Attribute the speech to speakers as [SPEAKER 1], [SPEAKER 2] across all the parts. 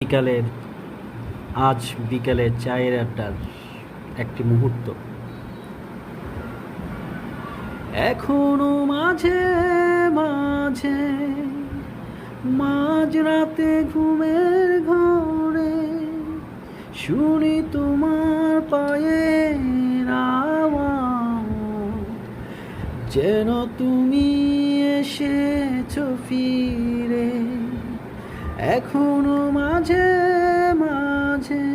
[SPEAKER 1] বিকালের আজ বিকালের চায়ের আড্ডার একটি মুহূর্ত এখনো মাঝে মাঝে মাঝরাতে ঘুমের ঘরে শুনি তোমার পায়ের আওয়াজ, যেন তুমি এসেছো ফিরে। এখনো মাঝে মাঝে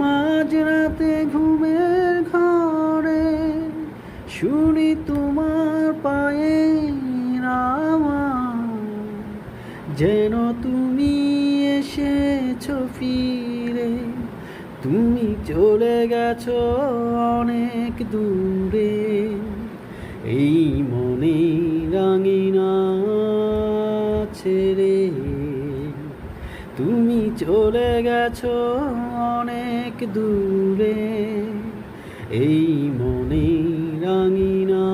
[SPEAKER 1] মাঝরাতে ঘুমের ঘরে শুনি তোমার পায়ের আওয়াজ, যেন তুমি এসেছো ফিরে। তুমি চলে গেছো অনেক দূরে, এই মনে রাঙিনা ছেড়ে। তুমি চলে গেছো অনেক দূরে, এই মনে রাঙিনা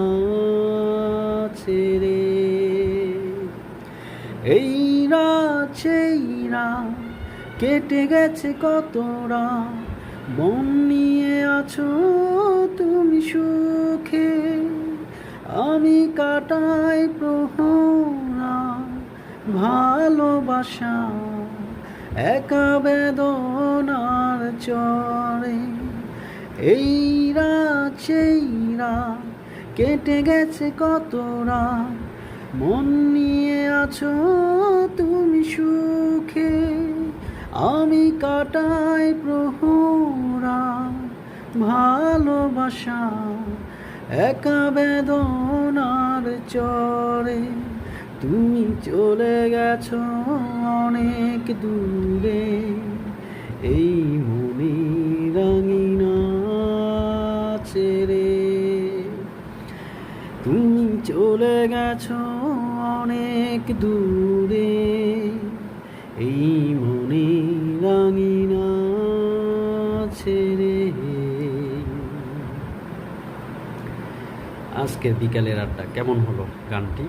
[SPEAKER 1] ছেড়ে। এই রাত সেই রাত কেটে গেছে কত রাত, মন নিয়ে আছো তুমি সুখে। আমি কাটাই প্রহরা ভালোবাসা একা বেদনার চরে। এই রাত সেই রাত কেটে গেছে কত রাত, মন নিয়ে আছো তুমি সুখে। আমি কাটাই প্রহরা ভালোবাসা একা বেদনার চরে। তুমি চলে গেছো অনেক দূরে, এই মনে রাঙিনা ছেড়ে। তুমি চলে গেছো অনেক দূরে, এই মনে রাঙিনা ছেড়ে। আজকের বিকালের আড্ডা কেমন হলো গানটি?